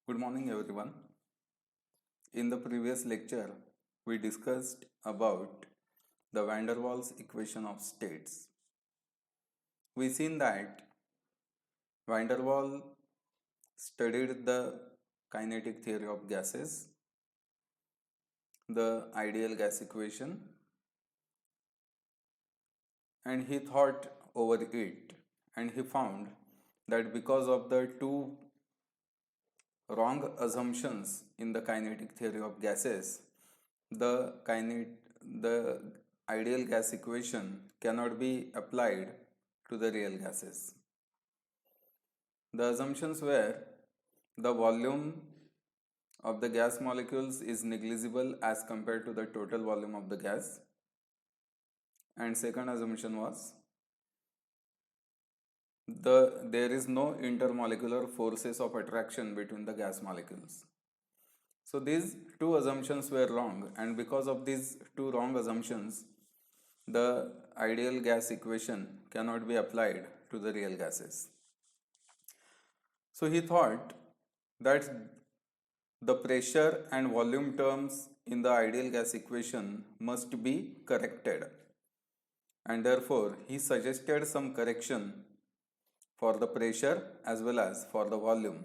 Good morning, everyone. In the previous lecture, we discussed about the van der Waals equation of states. We seen that van der Waals studied the kinetic theory of gases, the ideal gas equation, and he thought over it, and he found that because of the two wrong assumptions in the kinetic theory of gases, the the ideal gas equation cannot be applied to the real gases. The assumptions were the volume of the gas molecules is negligible as compared to the total volume of the gas, and second assumption was there is no intermolecular forces of attraction between the gas molecules. So these two assumptions were wrong, and because of these two wrong assumptions, the ideal gas equation cannot be applied to the real gases. So he thought that the pressure and volume terms in the ideal gas equation must be corrected, and therefore he suggested some correction for the pressure as well as for the volume,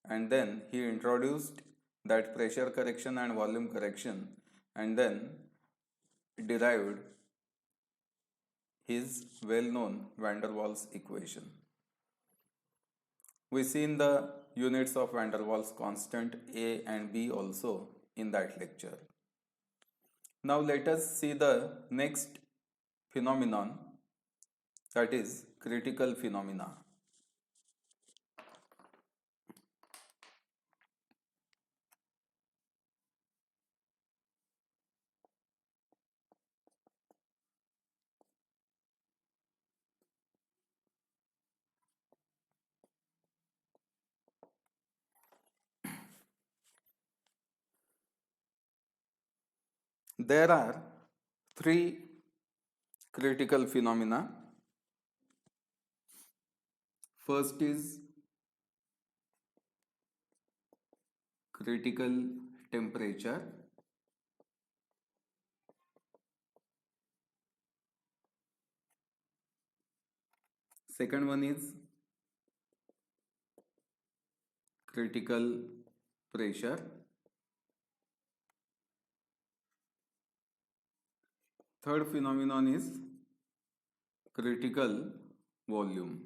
and then he introduced that pressure correction and volume correction, and then derived his well-known van der Waals equation. We seen the units of van der Waals constant A and B also in that lecture. Now let us see the next phenomenon, that is critical phenomena. There are three critical phenomena. First is critical temperature. Second one is critical pressure. Third phenomenon is critical volume.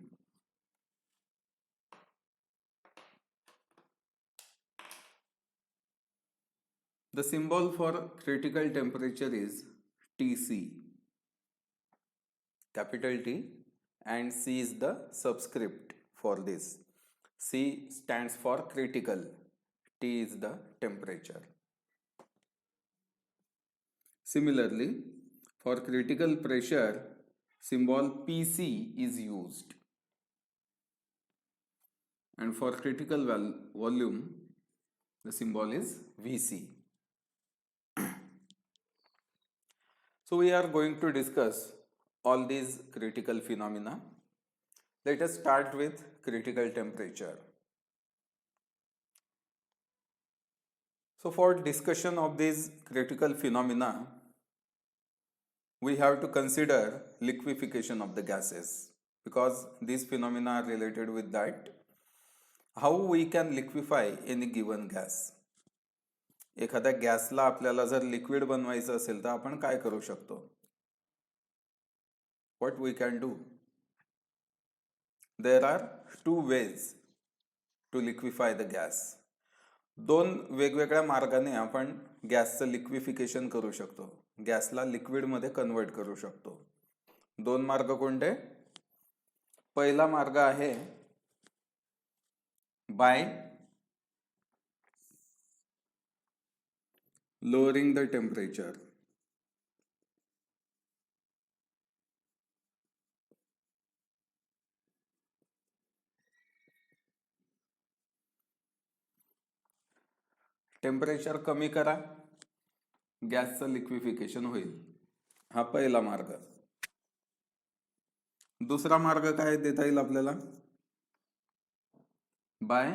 The symbol for critical temperature is Tc, capital T, and C is the subscript for this. C stands for critical, T is the temperature. Similarly, for critical pressure, symbol Pc is used. And for critical volume, the symbol is Vc. So we are going to discuss all these critical phenomena. Let us start with critical temperature. So for discussion of these critical phenomena, we have to consider liquefaction of the gases, because these phenomena are related with that. How we can liquefy any given gas? एखाद्या गॅसला आपल्याला जर liquid बनवायचं असेल तर आपण काय करू शकतो? What we can do? There are two ways to liquefy the gas. दोन वेगवेगळ्या मार्गाने आपण गॅसचं लिक्विफिकेशन करू शकतो, गॅसला लिक्विड मध्ये कन्वर्ट करू शकतो. दोन मार्ग कोणते? पहिला मार्ग आहे by lowering the temperature. Temperature कमी करा, गॅसचं लिक्विफिकेशन होईल. हा पहिला मार्ग. दुसरा मार्ग काय देता येईल आपल्याला? By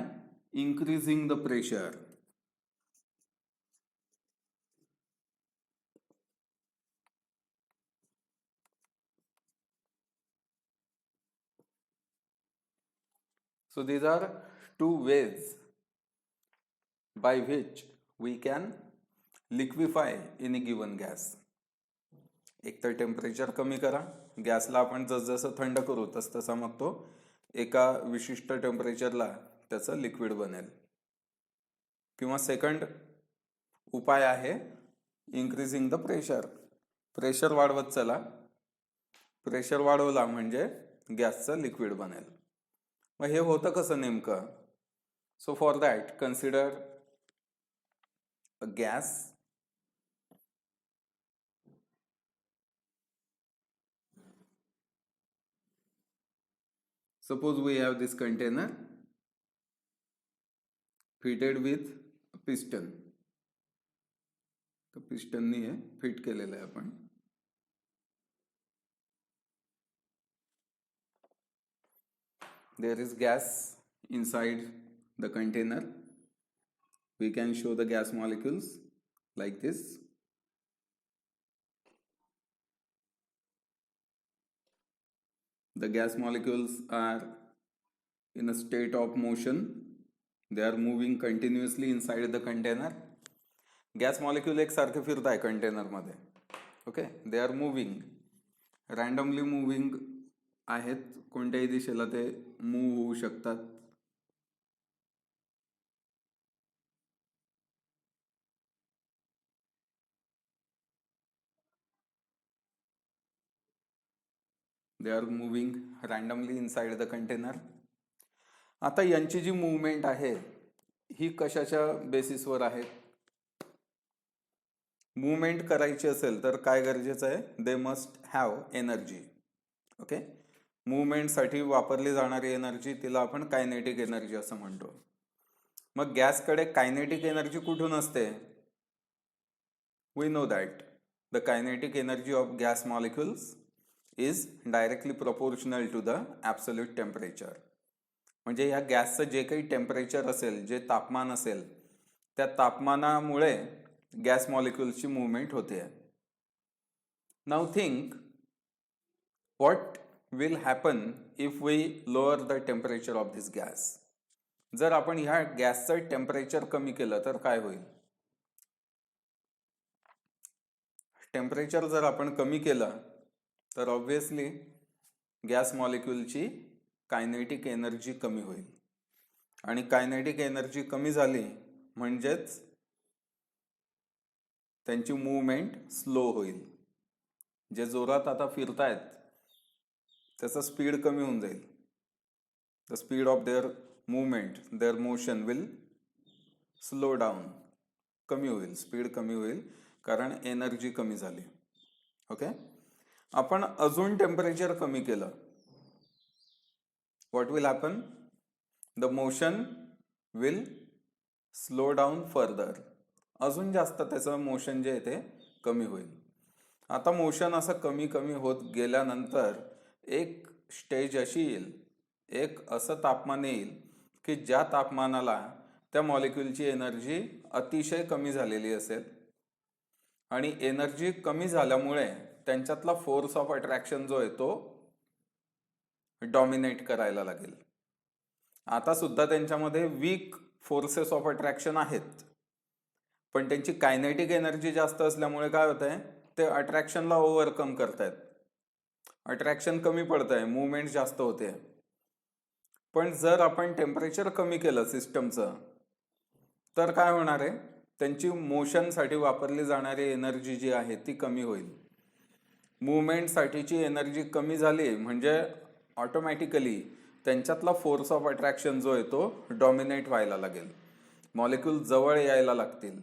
increasing the pressure. So these are two ways by which we can liquefy in a given gas. एक तर टेम्परेचर कमी करा, गॅसला आपण जसजसं थंड करू तसतसा मग तो एका विशिष्ट टेम्परेचरला त्याचं लिक्विड बनेल. किंवा सेकंड उपाय आहे इन्क्रीजिंग द प्रेशर. प्रेशर वाढवत चला, प्रेशर वाढवला म्हणजे गॅसचं लिक्विड बनेल. मग हे होतं कसं नेमकं? So for that consider a gas. Suppose we have this container fitted with a piston. तो पिस्टननी हे फिट केलेलं आहे आपण. There is gas inside the container. We can show the gas molecules like this. The gas molecules are in a state of motion. They are moving continuously inside the container. Gas molecule एक सारखे फिरत आहे container मध्ये. Okay, they are moving, randomly moving आहेत, कोणत्याही दिशेला ते move होऊ शकतात. They are moving randomly inside the container. आता यांची जी मूवमेंट आहे ही कशाच्या बेसिसवर आहे? मूवमेंट करायची असेल तर काय गरजेचं आहे? They must have energy. Okay, मूवमेंटसाठी वापरली जाणारी एनर्जी तिला आपण कायनेटिक एनर्जी असं म्हणतो. मग गॅसकडे कायनेटिक एनर्जी कुठून असते? We know that the kinetic energy of gas molecules is directly proportional to the absolute temperature. म्हणजे या गॅसचं जे काही टेम्परेचर असेल, जे तापमान असेल, त्या तापमानामुळे गॅस मॉलिक्युल्सची मूवमेंट होते. Now think what will happen if we lower the temperature of this gas. जर आपण ह्या गॅसचं टेम्परेचर कमी केलं तर काय होईल? टेम्परेचर जर आपण कमी केलं तर ऑब्व्हियसली गॅस मॉलिक्युलची कायनेटिक एनर्जी कमी होईल. आणि कायनेटिक एनर्जी कमी झाली म्हणजेच त्यांची मूवमेंट स्लो होईल. जे जोरात आता फिरतायत त्याचा स्पीड कमी होऊन जाईल. The speed of their movement, their motion will slow down, कमी होईल, स्पीड कमी होईल कारण एनर्जी कमी झाली. ओके, आपण अजून टेम्परेचर कमी केलं, what will happen? The motion will slow down further. अजून जास्त त्याचं मोशन जे आहे ते कमी होईल. आता मोशन असं कमी कमी होत गेल्यानंतर एक स्टेज अशी येईल, एक असं तापमान येईल की ज्या तापमानाला त्या मॉलिक्युलची एनर्जी अतिशय कमी झालेली असेल आणि एनर्जी कमी झाल्यामुळे त्यांच्यातला फोर्स ऑफ अट्रॅक्शन जो आहे तो डॉमिनेट करायला लागेल. आता सुद्धा त्यांच्यामध्ये वीक फोर्सेस ऑफ अट्रॅक्शन आहेत, पण त्यांची कायनेटिक एनर्जी जास्त असल्यामुळे काय होत आहे, ते अट्रॅक्शनला ओव्हरकम करतायत. अट्रॅक्शन कमी पडत आहे, मूवमेंट जास्त होते. पण जर आपण टेम्परेचर कमी केलं सिस्टमचं तर काय होणार आहे? त्यांची मोशनसाठी वापरली जाणारी एनर्जी जी आहे ती कमी होईल. मूवमेंटसाठीची एनर्जी कमी झाली म्हणजे ऑटोमॅटिकली त्यांच्यातला फोर्स ऑफ अट्रॅक्शन जो आहे तो डॉमिनेट व्हायला लागेल. मॉलिक्यूल जवळ यायला लागतील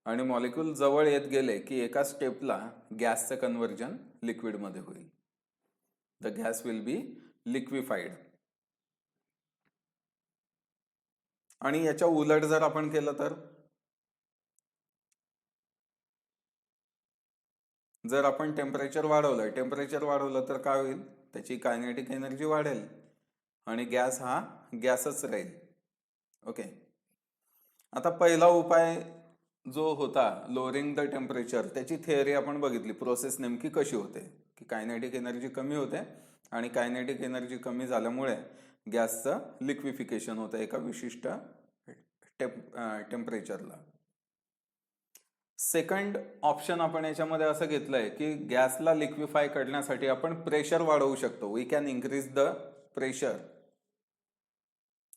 आणि मॉलिक्यूल जवळ येत गेले की एका स्टेपला गॅसचं कन्व्हर्जन लिक्विडमध्ये होईल. The gas will be liquefied. आणि याच्या उलट जर आपण केलं तर, जर आपण टेम्परेचर वाढवलं तर काय होईल? त्याची कायनेटिक एनर्जी वाढेल आणि गॅस हा गॅसच राहील. ओके. आता पहिला उपाय जो होता लोअरिंग द टेम्परेचर, त्याची थिअरी आपण बघितली, प्रोसेस नेमकी कशी होते, की कायनेटिक एनर्जी कमी होते आणि कायनेटिक एनर्जी कमी झाल्यामुळे गॅसचं लिक्विफिकेशन होतं एका विशिष्ट टेम्परेचरला. सेकंड ऑप्शन आपण याच्यामध्ये असं घेतलंय की गॅसला लिक्विफाय करण्यासाठी आपण प्रेशर वाढवू शकतो. We can increase the pressure.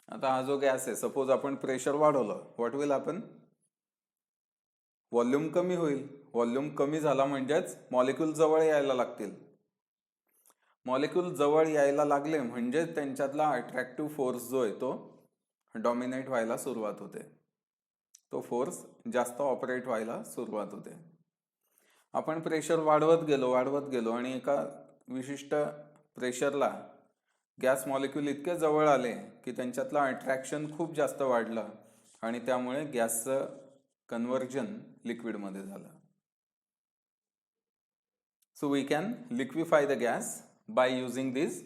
आता हा जो गॅस आहे, सपोज आपण प्रेशर वाढवलं, व्हॉट विल हॅपन? व्हॉल्यूम कमी होईल. व्हॉल्यूम कमी झाला म्हणजेच मॉलिक्यूल जवळ यायला लागतील. मॉलिक्यूल जवळ यायला लागले म्हणजे त्यांच्यातला अट्रॅक्टिव्ह फोर्स जो आहे तो डॉमिनेट व्हायला सुरुवात होते, तो फोर्स जास्त ऑपरेट व्हायला सुरुवात होते. आपण प्रेशर वाढवत गेलो आणि एका विशिष्ट प्रेशरला गॅस मॉलिक्यूल इतके जवळ आले की त्यांच्यातलं अट्रॅक्शन खूप जास्त वाढलं आणि त्यामुळे गॅसचं कन्व्हर्जन लिक्विडमध्ये झालं. So we can liquefy the gas by using these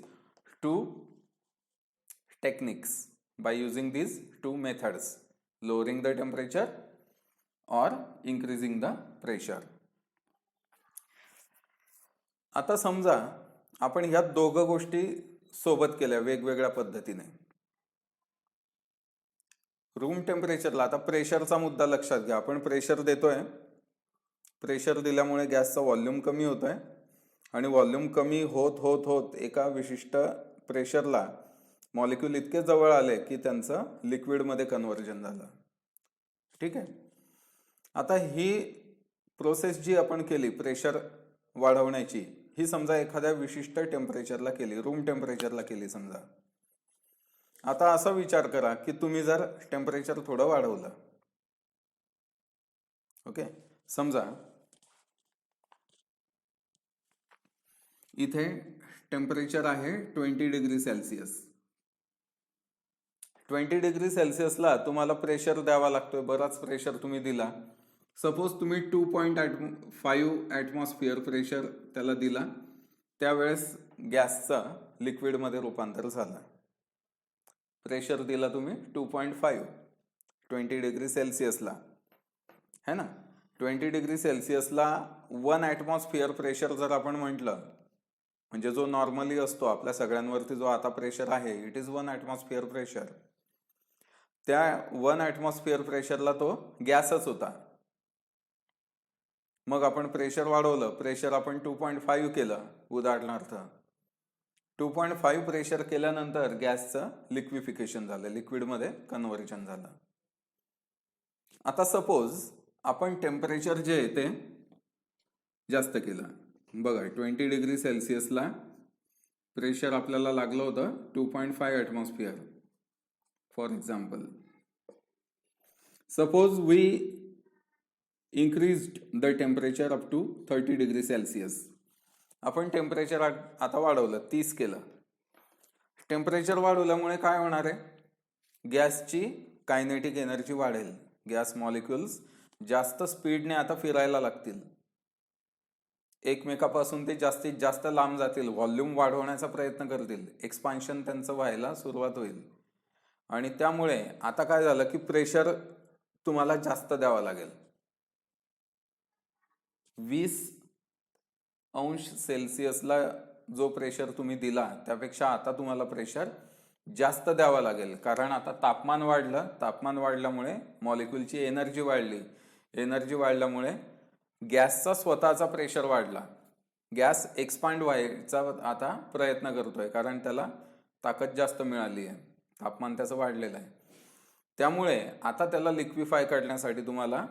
two techniques, by using these two methods, lowering the temperature or increasing the pressure. आता समजा आपण ह्या दोघं गोष्टी सोबत केल्या वेगवेगळ्या पद्धतीने. रूम टेम्परेचरला, आता प्रेशरचा मुद्दा लक्षात घ्या, आपण प्रेशर देतोय, प्रेशर दिल्यामुळे गॅसचा व्हॉल्यूम कमी होतोय आणि व्हॉल्यूम कमी होत होत होत एका विशिष्ट प्रेशरला मॉलिक्यूल इतके जवळ आले की त्यांचं लिक्विडमध्ये कन्व्हर्जन झालं. ठीक आहे. आता ही प्रोसेस जी आपण केली प्रेशर वाढवण्याची, ही समजा एखाद्या विशिष्ट टेम्परेचरला केली, रूम टेम्परेचरला केली समजा. आता असा विचार करा की तुम्ही जर टेम्परेचर थोडं वाढवलं, ओके, समजा इथे टेम्परेचर आहे 20 डिग्री सेल्सिअस. 20 डिग्री सेल्सिअसला तुम्हाला प्रेशर द्यावा लागतोय, बराच प्रेशर तुम्ही दिला. सपोज तुम्ही 2.5 ॲटमॉस्फिअर प्रेशर त्याला दिला, त्यावेळेस गॅसचा लिक्विडमध्ये रूपांतर झालं. प्रेशर दिला तुम्ही 2.5 20 डिग्री सेल्सिअसला, है ना. 20 डिग्री सेल्सिअसला 1 ॲटमॉस्फिअर प्रेशर जर आपण म्हटलं, म्हणजे जो नॉर्मली असतो आपल्या सगळ्यांवरती जो आता प्रेशर आहे, इट इज 1 ॲटमॉस्फिअर प्रेशर. त्या 1 ॲटमॉस्फिअर प्रेशरला तो गॅसच होता. मग आपण प्रेशर वाढवलं, प्रेशर आपण 2.5 केलं उदाहरणार्थ. 2.5 प्रेशर केल्यानंतर गॅसचं लिक्विफिकेशन झालं, लिक्विडमध्ये कन्व्हर्जन झालं. आता सपोज आपण टेम्परेचर जे आहे ते जास्त केलं. बघा 20 डिग्री सेल्सिअसला प्रेशर आपल्याला लागलं होतं 2.5 atmosphere for example. Suppose we increased the temperature up to 30 degree Celsius. आपण टेम्परेचर आता वाढवलं, 30 केलं. टेम्परेचर वाढवल्यामुळे काय होणार आहे? गॅसची कायनेटिक एनर्जी वाढेल. गॅस मॉलिक्युल्स जास्त स्पीडने आता फिरायला लागतील, एकमेकापासून ते जास्तीत जास्त लांब जातील, व्हॉल्यूम वाढवण्याचा प्रयत्न करतील, एक्सपान्शन त्यांचं व्हायला सुरुवात होईल. आणि त्यामुळे आता काय झालं की प्रेशर तुम्हाला जास्त द्यावा लागेल. 20°C जो प्रेशर तुम्ही दिला त्यापेक्षा आता तुम्हाला प्रेशर जास्त द्यावा लागेल, कारण आता तापमान वाढलं. तापमान वाढल्यामुळे मॉलिक्यूलची एनर्जी वाढली. एनर्जी वाढल्यामुळे गॅसचा स्वतःचा प्रेशर वाढला. गॅस एक्सपांड व्हायचा आता प्रयत्न करतोय, कारण त्याला ताकद जास्त मिळाली आहे, तापमान त्याचं वाढलेलं आहे. त्यामुळे आता त्याला लिक्विफाय करण्यासाठी तुम्हाला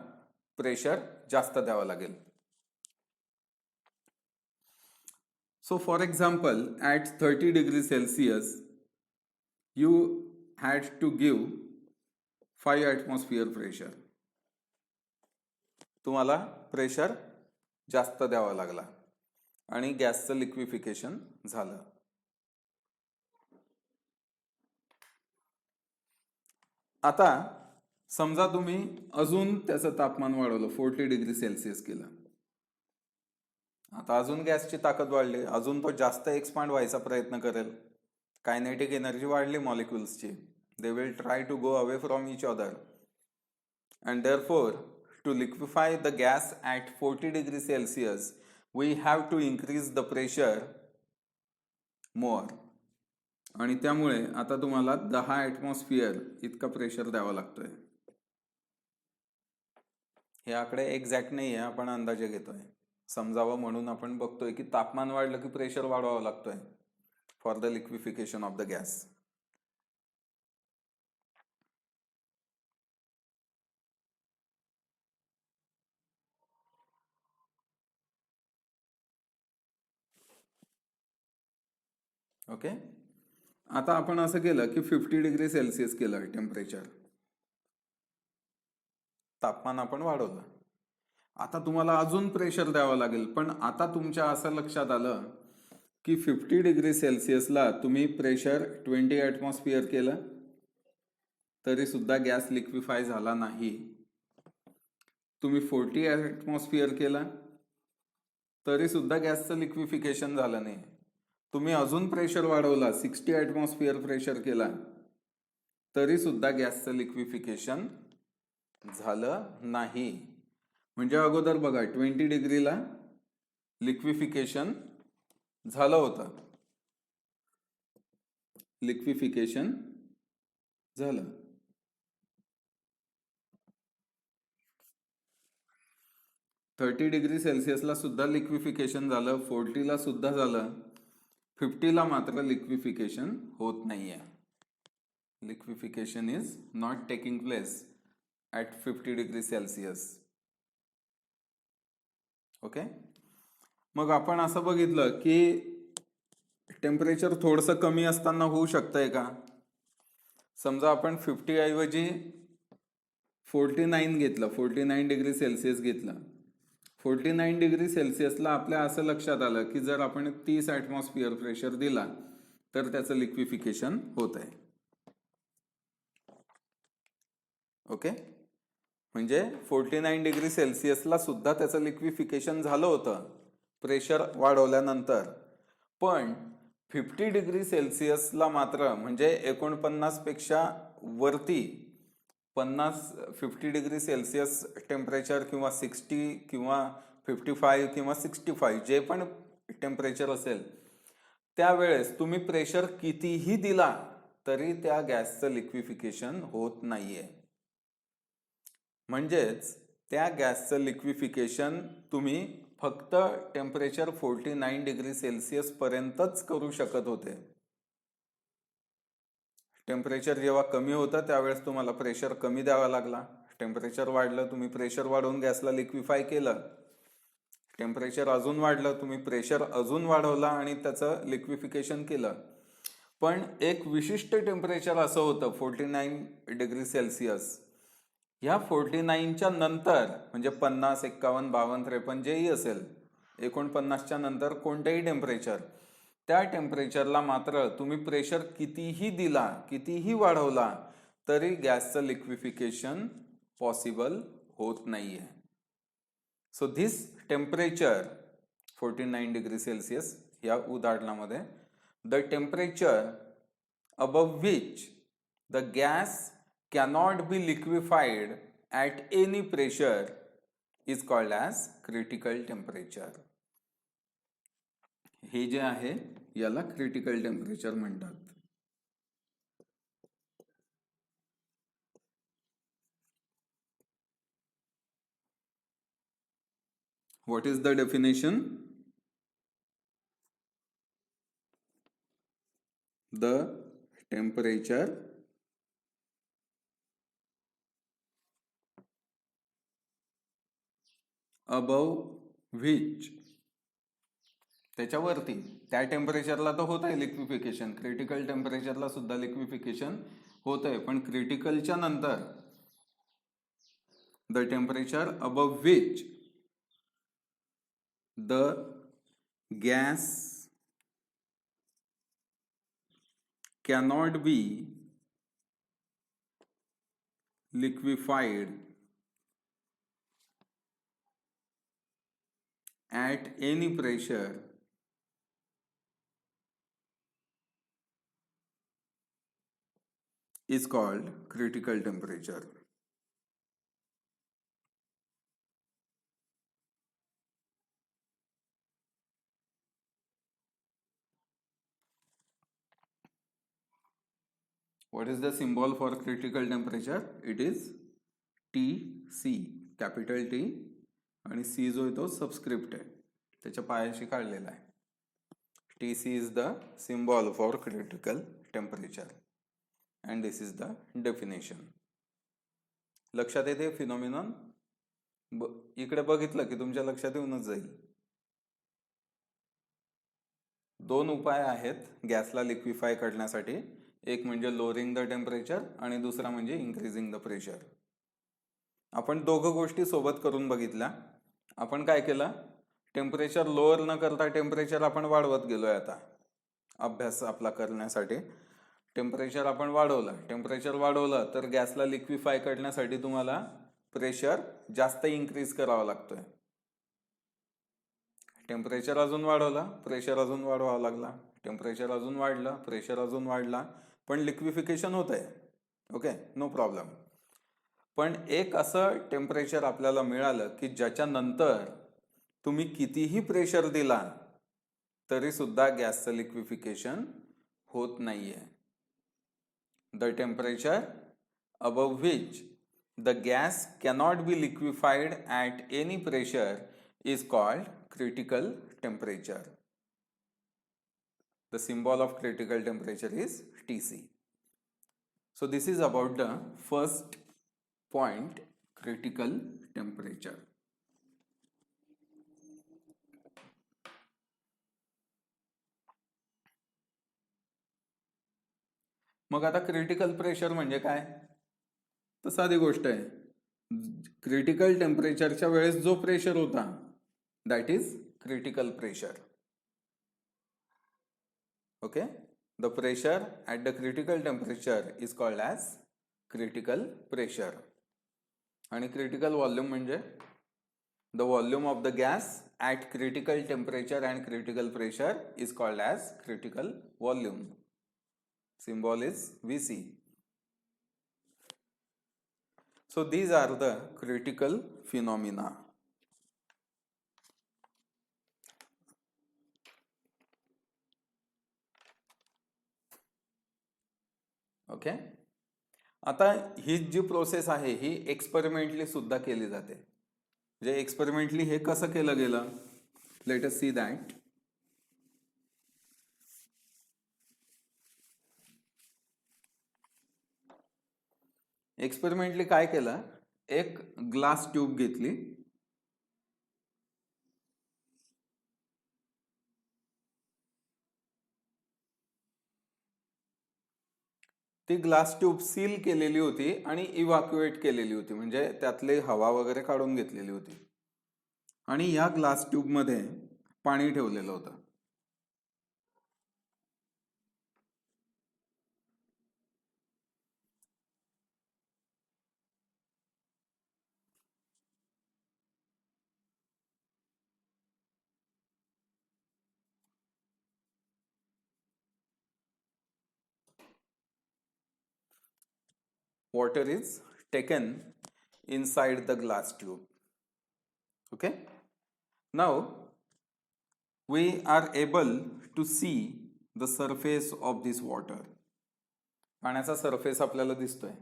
प्रेशर जास्त द्यावं लागेल. So for example, at 30 degrees Celsius, you had to give 5 atmosphere pressure. तुम्हाला प्रेशर जास्त द्यावा लागला आणि गॅसचं लिक्विफिकेशन झालं. आता समजा तुम्ही अजून त्याचं तापमान वाढवलं, 40 डिग्री सेल्सिअस केलं. आता अजून गॅसची ताकद वाढली, अजून तो जास्त एक्सपांड व्हायचा प्रयत्न करेल. कायनेटिक एनर्जी वाढली मॉलिक्युल्सची, They will try to go away from each other. And therefore, to liquefy the gas at 40 degrees Celsius, we have to increase the pressure more. आणि त्यामुळे आता तुम्हाला 10 ॲटमॉस्फिअर इतका प्रेशर द्यावा लागतोय. हे आकडे एक्झॅक्ट नाही आहे, आपण अंदाजे घेतोय, समजावं म्हणून आपण बघतोय की तापमान वाढलं की प्रेशर वाढवावं लागतोय for the liquefaction of the gas. Okay, आता आपण असं केलं की 50 डिग्री सेल्सिअस केलं टेम्परेचर, तापमान आपण वाढवलं. आता तुम्हाला अजून प्रेशर द्यावं लागेल, पण आता तुमच्या असं लक्षात आलं की 50 डिग्री सेल्सिअसला तुम्ही प्रेशर 20 ॲटमॉस्फिअर केलं तरी सुद्धा गॅस लिक्विफाय झाला नाही. तुम्ही 40 ॲटमॉस्फिअर केला तरी सुद्धा गॅसचं लिक्विफिकेशन झालं नाही. तुम्ही अजून प्रेशर वाढवला, 60 ॲटमॉस्फिअर प्रेशर केला तरी सुद्धा गॅसचं लिक्विफिकेशन झालं नाही. म्हणजे अगोदर बघा 20 डिग्रीला लिक्विफिकेशन झालं होतं, लिक्विफिकेशन झालं. 30 डिग्री सेल्सिअसला सुद्धा लिक्विफिकेशन झालं, 40ला सुद्धा झालं, 50ला मात्र लिक्विफिकेशन होत नाहीये. Liquefaction is not taking place at 50 degree Celsius. Okay, मग आपण असं बघितलं की टेम्परेचर थोडंसं कमी असताना होऊ शकतंय का. समजा आपण 50 ऐवजी 49 घेतलं, 49 डिग्री सेल्सिअस घेतलं. 49 डिग्री सेल्सिअसला आपल्या असं लक्षात आलं की जर आपण 30 ॲटमॉस्फिअर प्रेशर दिला तर त्याचं लिक्विफिकेशन होत आहे. ओके, म्हणजे 49 डिग्री सेल्सिअसला सुद्धा त्याचं लिक्विफिकेशन झालं होतं प्रेशर वाढवल्यानंतर. पण 50 डिग्री सेल्सिअसला मात्र, म्हणजे 49 पेक्षा वरती 50 डिग्री सेल्सिअस टेम्परेचर किंवा 60 किंवा 55 किंवा 65 जे पण टेम्परेचर असेल त्यावेळेस तुम्ही प्रेशर कितीही दिला तरी त्या गॅसचं लिक्विफिकेशन होत नाहीये. म्हणजेच त्या गॅसचं लिक्विफिकेशन तुम्ही फक्त टेम्परेचर 49 डिग्री सेल्सिअस पर्यंतच करू शकत होते. टेम्परेचर जेव्हा कमी होतं त्यावेळेस तुम्हाला प्रेशर कमी द्यावा लागला. टेम्परेचर वाढलं, तुम्ही प्रेशर वाढवून गॅसला लिक्विफाय केलं. टेम्परेचर अजून वाढलं, तुम्ही प्रेशर अजून वाढवला आणि त्याचं लिक्विफिकेशन केलं. पण एक विशिष्ट टेम्परेचर असं होतं 49 डिग्री सेल्सिअस. ह्या 49च्या नंतर, म्हणजे 50, 51, 52, 53 जेही असेल, 49च्या नंतर कोणतेही टेम्परेचर, त्या टेम्परेचरला मात्र तुम्ही प्रेशर कितीही दिला, कितीही वाढवला तरी गॅसचं लिक्विफिकेशन पॉसिबल होत नाहीये. So this temperature 49 degree Celsius या उदाहरणामध्ये, the temperature above which the gas cannot be liquefied at any pressure is called as critical temperature. हे जे आहे याला क्रिटिकल टेम्परेचर म्हणतात. What is the definition? The temperature above which, त्याच्यावरती, त्या टेम्परेचरला तर होत आहे लिक्विफिकेशन, क्रिटिकल टेम्परेचरला सुद्धा लिक्विफिकेशन होत आहे, पण क्रिटिकलच्या नंतर the temperature above which the gas cannot be liquefied at any pressure is called critical temperature. What is the symbol for critical temperature? It is TC, capital T, आणि C जो आहे तो subscript आहे, त्याच्या पायाशी काढलेला आहे. TC is the symbol for critical temperature and this is the definition. लक्षात येते फिनॉमिनॉन? इकडे बघितलं की तुमच्या लक्षात येऊनच जाईल. दोन उपाय आहेत गॅसला लिक्विफाय करण्यासाठी, एक म्हणजे लोअरिंग द टेम्परेचर आणि दुसरा म्हणजे इन्क्रीजिंग द प्रेशर. आपण दोघं गोष्टी सोबत करून बघितल्या. आपण काय केलं, टेम्परेचर लोअर न करता टेम्परेचर आपण वाढवत गेलोय. आता अभ्यास आपला करण्यासाठी टेम्परेचर आपण वाढवलं. टेम्परेचर वाढवलं तर गॅसला लिक्विफाय करण्यासाठी तुम्हाला प्रेशर जास्त इन्क्रीज करावा लागतोय. टेम्परेचर अजून वाढवलं, प्रेशर अजून वाढवावा लागला. टेम्परेचर अजून वाढलं, प्रेशर अजून वाढला, पण लिक्विफिकेशन होत आहे. Okay, no problem. पण एक असं टेम्परेचर आपल्याला मिळालं की ज्याच्यानंतर तुम्ही कितीही प्रेशर दिला तरी सुद्धा गॅसचं लिक्विफिकेशन होत नाहीये. The temperature above which the gas cannot be liquefied at any pressure is called critical temperature. The symbol of critical temperature is TC. So this is about the first point, critical temperature. मग आता critical pressure म्हणजे काय? तर साधी गोष्ट आहे. Critical टेम्परेचरच्या वेळेस जो प्रेशर होता that is critical pressure. Okay, the pressure at the critical temperature is called as critical pressure. आणि critical volume म्हणजे the volume of the gas at critical temperature and critical pressure is called as critical volume. Symbol is Vc. So these are the critical phenomena. Okay, आता ही जी process आहे ही experimentally सुद्धा केली जाते. जे experimentally हे कसं केलं गेलं, let us see that. Experimentally काय केलं, एक ग्लास ट्यूब घेतली, ती ग्लास ट्यूब सील केलेली होती आणि इव्हॅक्युएट केलेली होती, म्हणजे त्यातले हवा वगैरे काढून घेतलेली होती. आणि या ग्लास ट्यूब मध्ये पाणी ठेवलेलं होतं. Water is taken inside the glass tube. Okay, now we are able to see the surface of this water. पाण्याचा सरफेस आपल्याला दिसतोय.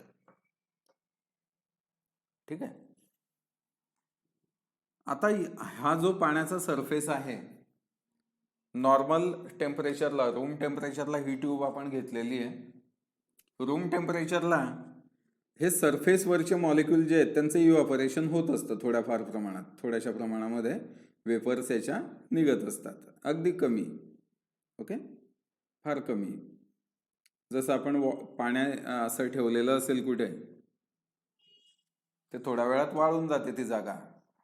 ठीक आहे, आता हा जो पाण्याचा सरफेस आहे, नॉर्मल टेम्परेचरला, रूम टेम्परेचरला ही ट्यूब आपण घेतलेली आहे. रूम टेम्परेचरला हे सरफेस वरचे मॉलिक्यूल जे आहेत त्यांचं इव्हॅपोरेशन होत असतं थोड्याफार प्रमाणात, थोड्याशा प्रमाणामध्ये वेपर्स याच्या निघत असतात, अगदी कमी. ओके, फार कमी. जसं आपण पाण्या असं ठेवलेलं असेल कुठे, ते थोड्या वेळात वाळून जाते ती जागा.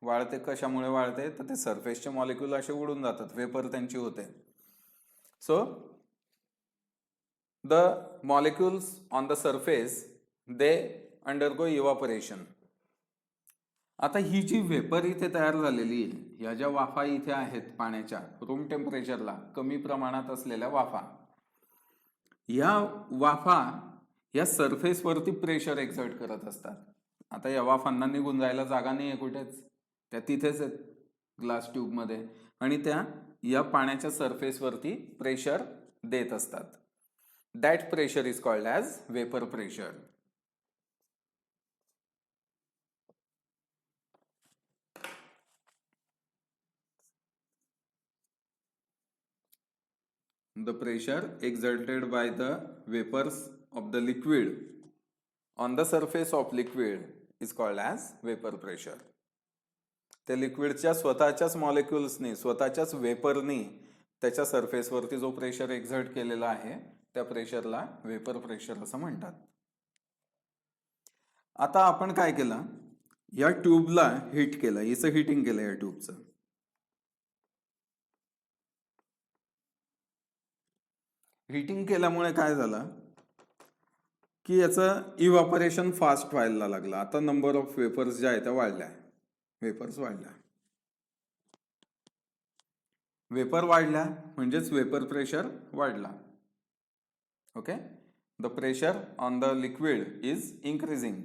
वाळते कशामुळे वाळते, तर ते सरफेसचे मॉलिक्यूल असे उडून जातात, वेपर त्यांची होते. So the molecules on the surface they undergo evaporation. आता ही जी वेपर इथे तयार झालेली आहे, ह्या ज्या वाफा इथे आहेत पाण्याच्या रूम टेम्परेचरला कमी प्रमाणात असलेल्या वाफा, या वाफा या सरफेसवरती प्रेशर एक्झर्ट करत असतात. आता या वाफांना निघून जायला जागा नाही आहे कुठेच, त्या तिथेच आहेत ग्लास ट्यूबमध्ये, आणि त्या या पाण्याच्या सरफेसवरती प्रेशर देत असतात. That pressure is called as vapour pressure. The pressure exerted by the vapors of the liquid on the surface of liquid is called as vapor pressure. त्या लिक्विडच्या स्वतःच्याच मॉलिक्युल्सनी, स्वतःच्याच वेपरनी त्याच्या सरफेसवरती जो प्रेशर एक्झर्ट केलेला आहे त्या प्रेशरला वेपर प्रेशर असं म्हणतात. आता आपण काय केलं, या ट्यूबला हीट केलं, हिचं हिटिंग केलं या ट्यूबचं. हिटिंग केल्यामुळे काय झालं की याचं इव्हॅपोरेशन फास्ट व्हायला लागलं. आता नंबर ऑफ वेपर्स ज्या आहेत त्या वाढल्या, वेपर्स वाढल्या. वेपर वाढल्या म्हणजेच वेपर प्रेशर वाढला. Okay, the pressure on the liquid is increasing.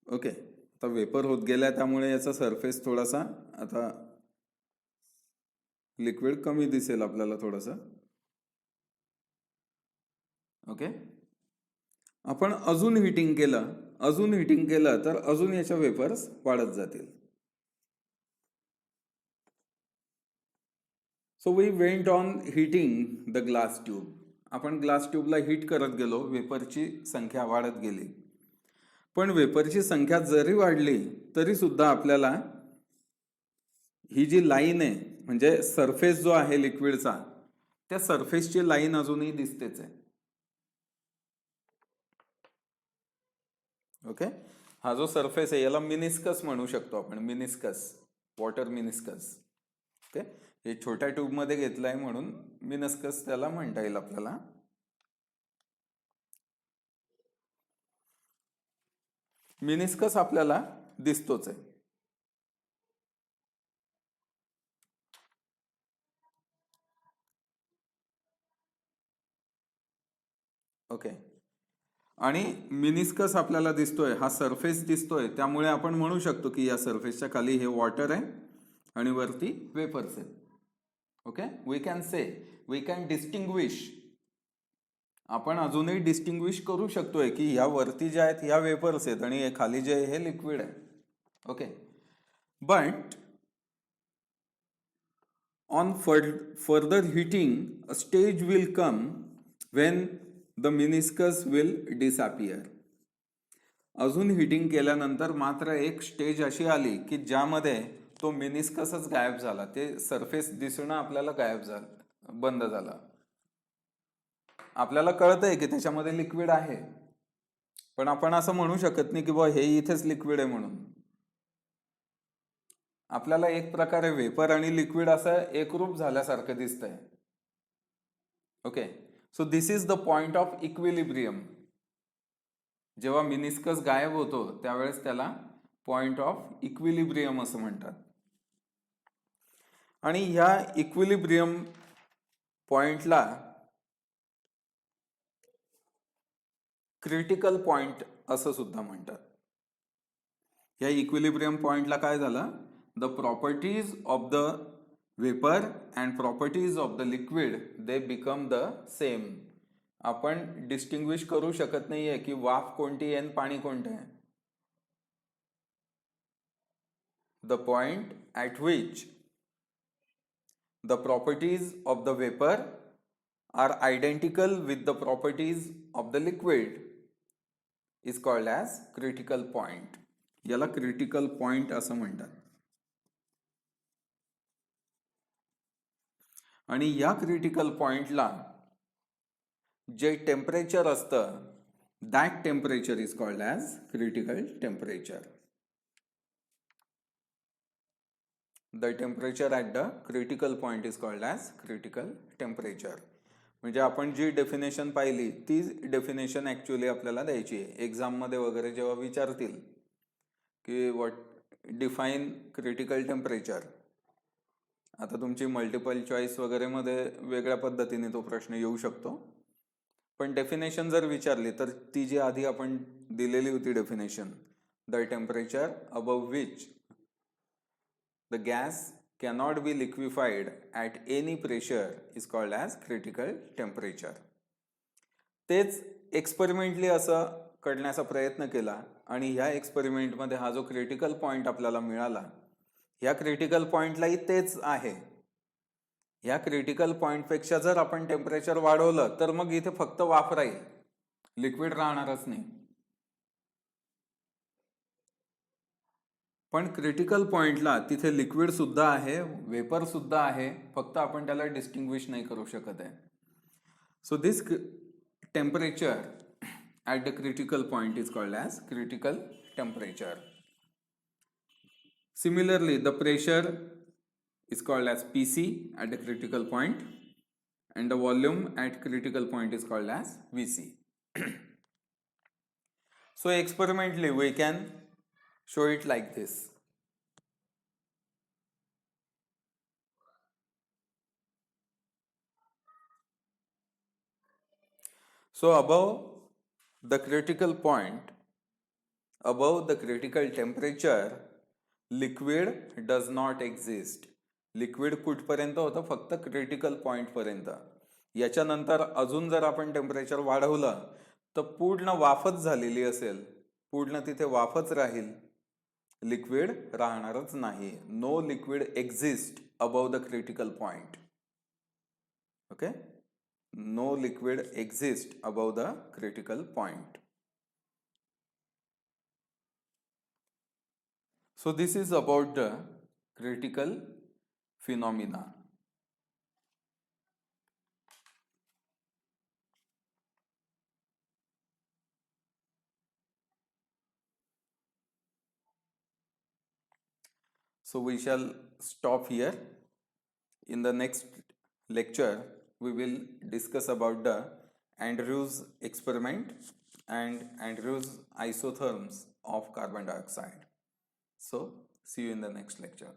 Okay, आता वेपर होत गेल्या त्यामुळे याचा सरफेस थोडासा आता लिक्विड कमी दिसेल आपल्याला थोडंसं. ओके, आपण अजून हिटिंग केलं तर अजून याच्या वेपर्स वाढत जातील. So we went on heating the glass tube. आपण ग्लास ट्यूबला हीट करत गेलो, वेपरची संख्या वाढत गेली. पण वेपरची संख्या जरी वाढली तरी सुद्धा आपल्याला ही जी लाईन आहे, म्हणजे सरफेस जो आहे लिक्विडचा, त्या सरफेसची लाईन अजूनही दिसतेच आहे. ओके, हा जो सरफेस आहे याला मिनिस्कस म्हणू शकतो आपण, मिनिस्कस, वॉटर मिनिस्कस. ओके, हे छोट्या ट्यूबमध्ये घेतलंय म्हणून मिनिस्कस त्याला म्हणता येईल आपल्याला. मिनिस्कस आपल्याला दिसतोच आहे. ओके, आणि मिनिस्कस आपल्याला दिसतोय, हा सरफेस दिसतोय, त्यामुळे आपण म्हणू शकतो की या सरफेसच्या खाली हे वॉटर आहे आणि वरती वेपर्स आहेत. ओके, वी कॅन डिस्टिंग्विश, आपण अजूनही डिस्टिंग्विश करू शकतोय की या वरती जे आहेत ह्या वेपर्स आहेत आणि खाली जे आहे हे लिक्विड आहे. Okay, but on further hitting a stage will come when the meniscus will disappear. अजून हिटिंग केल्यानंतर मात्र एक स्टेज अशी आली की ज्यामध्ये तो मिनिस्कसच गायब झाला, ते सरफेस दिसणं आपल्याला गायब झालं, बंद झालं. आपल्याला कळतंय की त्याच्यामध्ये लिक्विड आहे, पण आपण असं म्हणू शकत नाही की बा हे इथेच लिक्विड आहे म्हणून. आपल्याला एक प्रकारे वेपर आणि लिक्विड असं एकरूप झाल्यासारखं दिसतंय. Okay, so this is the point of equilibrium. जेव्हा मिनिस्कस गायब होतो त्यावेळेस त्याला पॉइंट ऑफ इक्विलिब्रियम असं म्हणतात. आणि ह्या इक्विलिब्रियम पॉइंटला क्रिटिकल पॉइंट असं सुद्धा म्हणतात. या इक्विलिब्रियम पॉइंटला काय झालं, the properties of the vapour and properties of the liquid they become the same. आपण डिस्टिंग्विश करू शकत नाहीये की वाफ कोणती आहे आणि पाणी कोणतं आहे. The point at which the properties of the vapour are identical with the properties of the liquid is called as critical point. याला क्रिटिकल पॉइंट असं म्हणतात. आणि या क्रिटिकल पॉइंटला जे टेम्परेचर असतं, that temperature is called as critical temperature. The temperature at the critical point is called as critical temperature. म्हणजे आपण जी डेफिनेशन पाहिली ती डेफिनेशन ॲक्च्युअली आपल्याला द्यायची आहे. एक्झाममध्ये वगैरे जेव्हा विचारतील की व्हॉट डिफाईन क्रिटिकल टेम्परेचर, आता तुमची मल्टिपल चॉईस वगैरे मध्ये वेगळ्या पद्धतीने तो प्रश्न येऊ शकतो, पण डेफिनेशन जर विचारली तर ती जी आधी आपण दिलेली होती definition, the temperature above which the gas cannot be liquefied at any pressure is called as critical temperature. तेच एक्सपेरिमेंटली असं करण्याचा प्रयत्न केला आणि ह्या एक्सपेरिमेंटमध्ये हा जो क्रिटिकल पॉइंट आपल्याला मिळाला, ह्या क्रिटिकल पॉइंटलाही तेच आहे. ह्या क्रिटिकल पॉइंटपेक्षा जर आपण टेम्परेचर वाढवलं तर मग इथे फक्त वाफ राहील, लिक्विड राहणारच नाही. पण क्रिटिकल पॉइंटला तिथे लिक्विड सुद्धा आहे, वेपर सुद्धा आहे, फक्त आपण त्याला डिस्टिंग्विश नाही करू शकत आहे. So this temperature at the critical point is called as critical temperature. Similarly, the pressure is called as PC at the critical point and the volume at critical point is called as VC. So experimentally we can show it like this. So above the critical point, above the critical temperature, liquid does not exist. Liquid कुठपर्यंत होतं? फक्त critical point पर्यंत. याच्यानंतर अजून जर आपण temperature वाढवलं तर पूर्ण वाफच झालेली असेल, पूर्ण तिथे वाफच राहील, लिक्विड राहणारच नाही. No liquid exist above the critical point. Okay, no liquid exist above the critical point. So this is about the critical phenomena. So we shall stop here. In the next lecture, we will discuss about the Andrews experiment and Andrews isotherms of carbon dioxide. So see you in the next lecture.